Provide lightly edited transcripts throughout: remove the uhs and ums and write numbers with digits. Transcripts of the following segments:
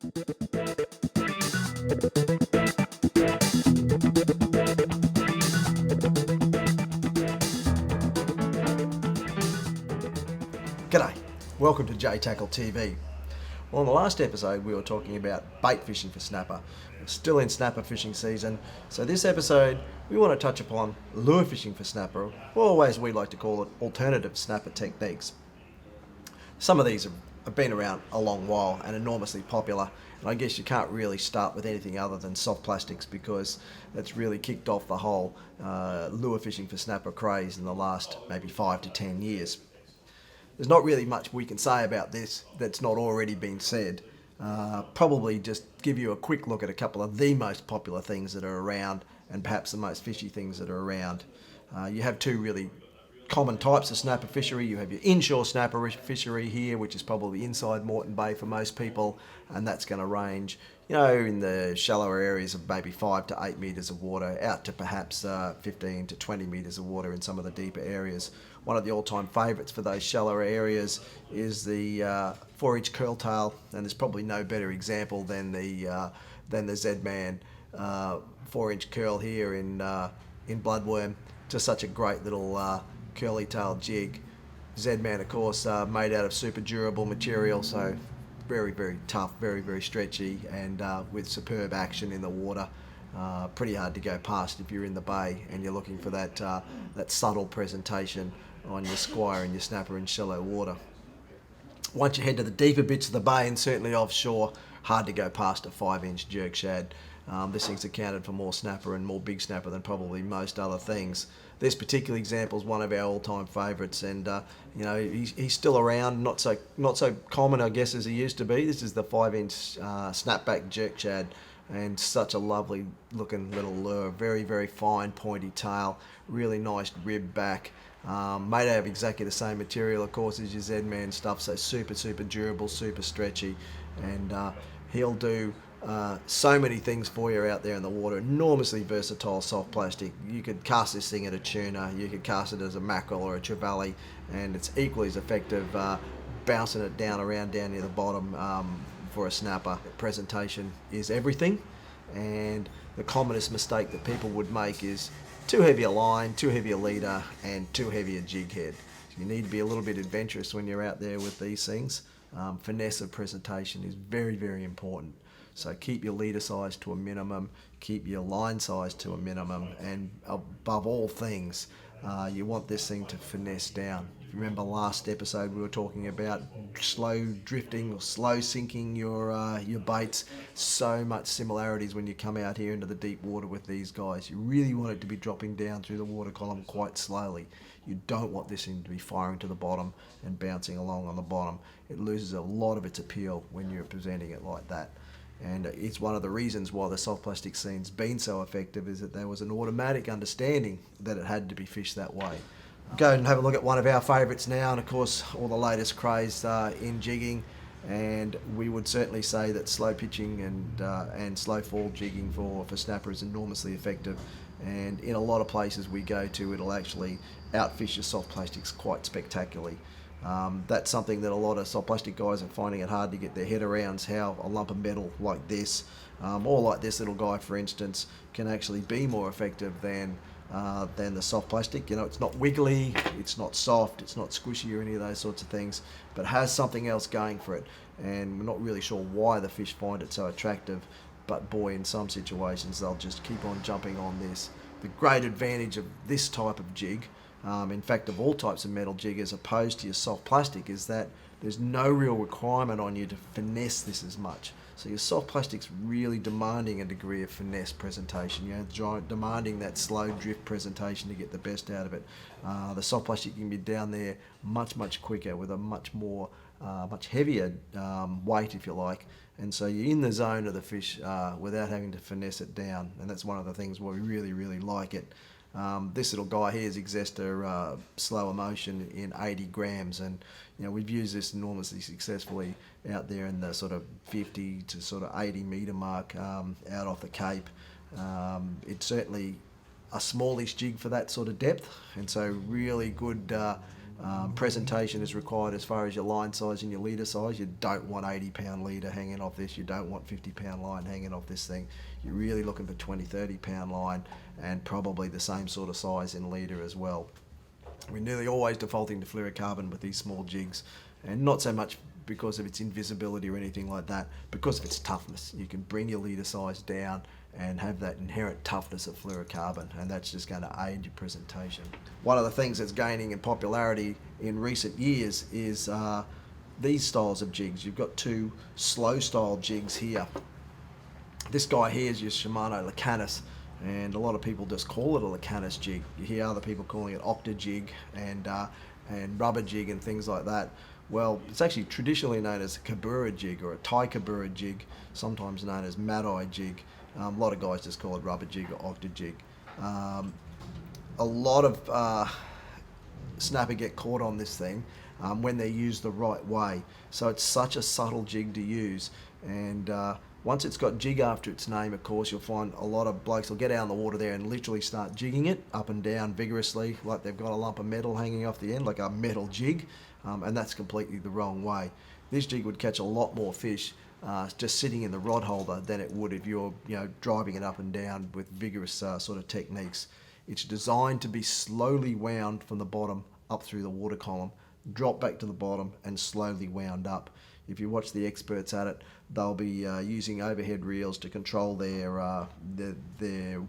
G'day, welcome to JTACKLE TV. Well, in the last episode we were talking about bait fishing for snapper. We're still in snapper fishing season, so this episode we want to touch upon lure fishing for snapper, or as we like to call it, alternative snapper techniques. Some of these have been around a long while and enormously popular, and I guess you can't really start with anything other than soft plastics because that's really kicked off the whole lure fishing for snapper craze in the last maybe 5 to 10 years. There's not really much we can say about this that's not already been said. Probably just give you a quick look at a couple of the most popular things that are around and perhaps the most fishy things that are around. You have two really common types of snapper fishery. You have your inshore snapper fishery here, which is probably inside Moreton Bay for most people, and that's going to range, in the shallower areas of maybe 5 to 8 metres of water, out to perhaps 15 to 20 metres of water in some of the deeper areas. One of the all-time favourites for those shallower areas is the 4-inch curltail, and there's probably no better example than the Z-Man 4-inch curl here in Bloodworm. Just such a great little curly tail jig. Z-Man, of course, made out of super durable material, so very, very tough, very, very stretchy, and with superb action in the water. Pretty hard to go past if you're in the bay and you're looking for that subtle presentation on your squire and your snapper in shallow water. Once you head to the deeper bits of the bay and certainly offshore, hard to go past a 5-inch jerk shad. This thing's accounted for more snapper and more big snapper than probably most other things. This particular example is one of our all-time favourites, and he's still around, not so common, I guess, as he used to be. This is the 5-inch snapback jerk shad, and such a lovely looking little lure. Very, very fine pointy tail, really nice rib back. Made out of exactly the same material, of course, as your Z-Man stuff, so super, super durable, super stretchy, and he'll do so many things for you out there in the water. Enormously versatile soft plastic. You could cast this thing at a tuna, you could cast it as a mackerel or a trevally, and it's equally as effective bouncing it down near the bottom for a snapper. Presentation is everything, and the commonest mistake that people would make is too heavy a line, too heavy a leader, and too heavy a jig head. You need to be a little bit adventurous when you're out there with these things. Finesse of presentation is very, very important. So keep your leader size to a minimum, keep your line size to a minimum, and above all things, you want this thing to finesse down. If you remember last episode, we were talking about slow drifting or slow sinking your baits. So much similarities when you come out here into the deep water with these guys. You really want it to be dropping down through the water column quite slowly. You don't want this thing to be firing to the bottom and bouncing along on the bottom. It loses a lot of its appeal when you're presenting it like that. And it's one of the reasons why the soft plastic scene's been so effective, is that there was an automatic understanding that it had to be fished that way. Go and have a look at one of our favourites now, and of course all the latest craze in jigging, and we would certainly say that slow pitching and slow fall jigging for snapper is enormously effective, and in a lot of places we go to, it'll actually outfish your soft plastics quite spectacularly. That's something that a lot of soft plastic guys are finding it hard to get their head around, is how a lump of metal like this, or like this little guy for instance, can actually be more effective than the soft plastic. It's not wiggly, it's not soft, it's not squishy or any of those sorts of things, but has something else going for it, and we're not really sure why the fish find it so attractive, but boy, in some situations they'll just keep on jumping on this. The great advantage of this type of jig, in fact of all types of metal jig as opposed to your soft plastic, is that there's no real requirement on you to finesse this as much. So your soft plastic's really demanding a degree of finesse presentation, demanding that slow drift presentation to get the best out of it. The soft plastic can be down there much, much quicker with a much heavier weight, if you like, and so you're in the zone of the fish without having to finesse it down, and that's one of the things why we really, really like it. This little guy here is Exester slow emotion in 80 grams, and we've used this enormously successfully out there in the sort of 50 to sort of 80 metre mark out off the Cape. It's certainly a smallish jig for that sort of depth, and so really good Presentation is required as far as your line size and your leader size. You don't want 80-pound leader hanging off this. You don't want 50-pound line hanging off this thing. You're really looking for 20, 30-pound line, and probably the same sort of size in leader as well. We're nearly always defaulting to fluorocarbon with these small jigs, and not so much because of its invisibility or anything like that, because of its toughness. You can bring your leader size down and have that inherent toughness of fluorocarbon, and that's just going to aid your presentation. One of the things that's gaining in popularity in recent years is these styles of jigs. You've got two slow style jigs here. This guy here is your Shimano Lacanis, and a lot of people just call it a Lacanis jig. You hear other people calling it octa jig and rubber jig and things like that. Well, it's actually traditionally known as a Kabura jig or a Thai Kabura jig, sometimes known as Mad-Eye jig. A lot of guys just call it rubber jig or octa jig. A lot of snapper get caught on this thing when they're used the right way. So it's such a subtle jig to use, and once it's got jig after its name, of course, you'll find a lot of blokes will get out in the water there and literally start jigging it up and down vigorously, like they've got a lump of metal hanging off the end, like a metal jig, and that's completely the wrong way. This jig would catch a lot more fish just sitting in the rod holder than it would if you're driving it up and down with vigorous sort of techniques. It's designed to be slowly wound from the bottom up through the water column, drop back to the bottom and slowly wound up. If you watch the experts at it, they'll be using overhead reels to control their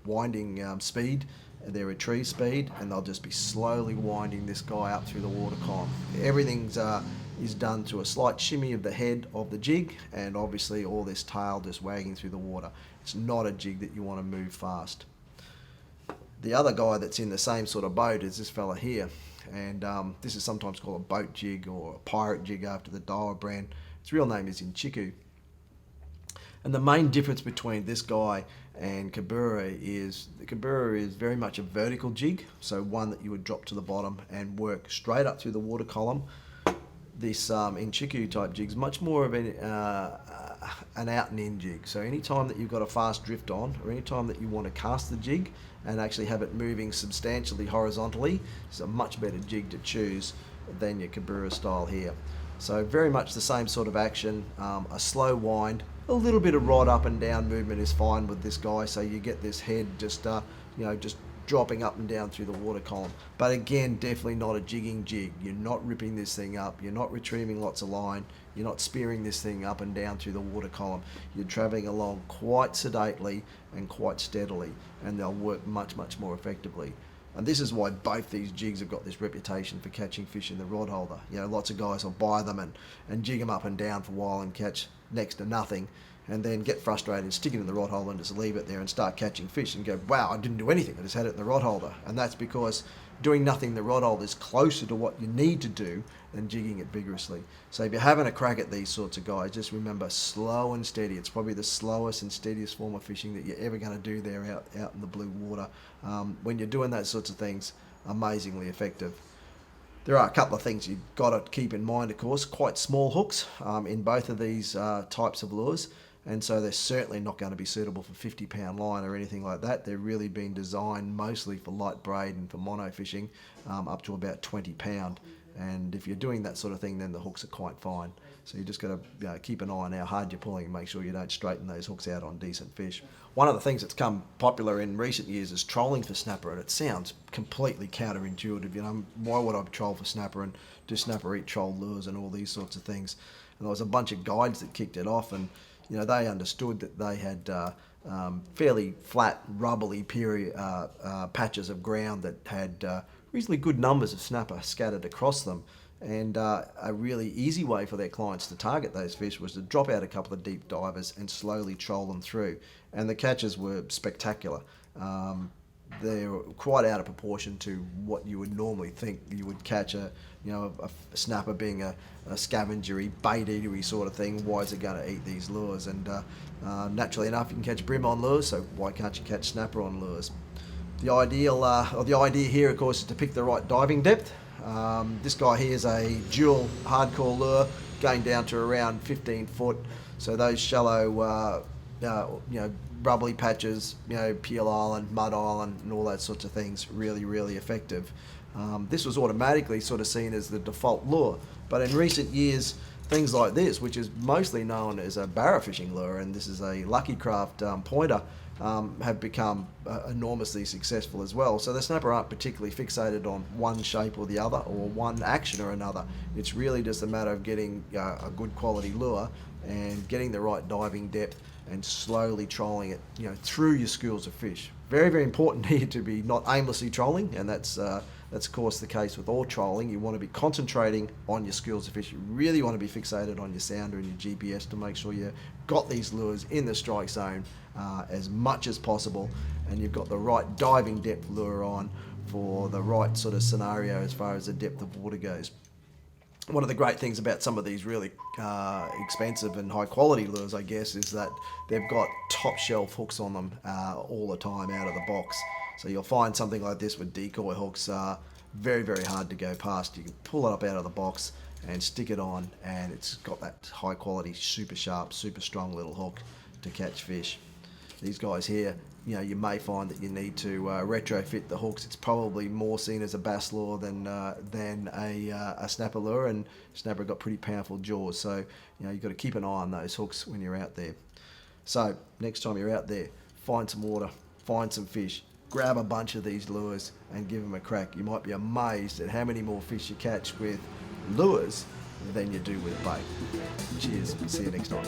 winding speed, their retrieve speed, and they'll just be slowly winding this guy up through the water column. Everything's is done to a slight shimmy of the head of the jig, and obviously all this tail just wagging through the water. It's not a jig that you want to move fast. The other guy that's in the same sort of boat is this fella here, and this is sometimes called a boat jig or a pirate jig after the Daiwa brand. Its real name is Inchiku. And the main difference between this guy and Kabura is the Kabura is very much a vertical jig, so one that you would drop to the bottom and work straight up through the water column. This Inchiku type jig is much more of an out and in jig. So anytime that you've got a fast drift on, or anytime that you want to cast the jig and actually have it moving substantially horizontally, it's a much better jig to choose than your Kabura style here. So very much the same sort of action, a slow wind, a little bit of rod up and down movement is fine with this guy, so you get this head just just dropping up and down through the water column. But again, definitely not a jigging jig. You're not ripping this thing up, you're not retrieving lots of line, you're not spearing this thing up and down through the water column. You're traveling along quite sedately and quite steadily, and they'll work much, much more effectively. And this is why both these jigs have got this reputation for catching fish in the rod holder. Lots of guys will buy them and jig them up and down for a while and catch next to nothing, and then get frustrated and stick it in the rod holder and just leave it there and start catching fish and go, wow, I didn't do anything, I just had it in the rod holder. And that's because doing nothing in the rod holder is closer to what you need to do than jigging it vigorously. So if you're having a crack at these sorts of guys, just remember slow and steady. It's probably the slowest and steadiest form of fishing that you're ever going to do there out in the blue water. When you're doing those sorts of things, amazingly effective. There are a couple of things you've got to keep in mind, of course. Quite small hooks in both of these types of lures, and so they're certainly not going to be suitable for 50-pound line or anything like that. They're really been designed mostly for light braid and for mono fishing up to about 20 pound. And if you're doing that sort of thing, then the hooks are quite fine. So you just got to keep an eye on how hard you're pulling and make sure you don't straighten those hooks out on decent fish. One of the things that's come popular in recent years is trolling for snapper, and it sounds completely counterintuitive. Why would I troll for snapper and do snapper eat troll lures and all these sorts of things? And there was a bunch of guides that kicked it off, and they understood that they had fairly flat, rubbly patches of ground that had reasonably good numbers of snapper scattered across them. And a really easy way for their clients to target those fish was to drop out a couple of deep divers and slowly troll them through. And the catches were spectacular. They're quite out of proportion to what you would normally think you would catch a snapper being a scavengery, bait-eatery sort of thing. Why is it going to eat these lures? And naturally enough, you can catch brim on lures, so why can't you catch snapper on lures? The idea here, of course, is to pick the right diving depth. This guy here is a dual hardcore lure going down to around 15 foot. So those shallow, rubbly patches, Peel Island, Mud Island, and all that sorts of things, really, really effective. This was automatically sort of seen as the default lure. But in recent years, things like this, which is mostly known as a barra fishing lure, and this is a Lucky Craft pointer, have become enormously successful as well. So the snapper aren't particularly fixated on one shape or the other, or one action or another. It's really just a matter of getting a good quality lure and getting the right diving depth and slowly trolling it, through your schools of fish. Very, very important here to be not aimlessly trolling, and that's of course the case with all trolling. You want to be concentrating on your schools of fish. You really want to be fixated on your sounder and your GPS to make sure you've got these lures in the strike zone as much as possible, and you've got the right diving depth lure on for the right sort of scenario as far as the depth of water goes. One of the great things about some of these really expensive and high quality lures, I guess, is that they've got top shelf hooks on them all the time out of the box. So you'll find something like this with decoy hooks very, very hard to go past. You can pull it up out of the box and stick it on, and it's got that high quality, super sharp, super strong little hook to catch fish. These guys here, you may find that you need to retrofit the hooks. It's probably more seen as a bass lure than a snapper lure, and snapper got pretty powerful jaws. So you've got to keep an eye on those hooks when you're out there. So next time you're out there, find some water, find some fish, grab a bunch of these lures and give them a crack. You might be amazed at how many more fish you catch with lures than you do with bait. Cheers. See you next time.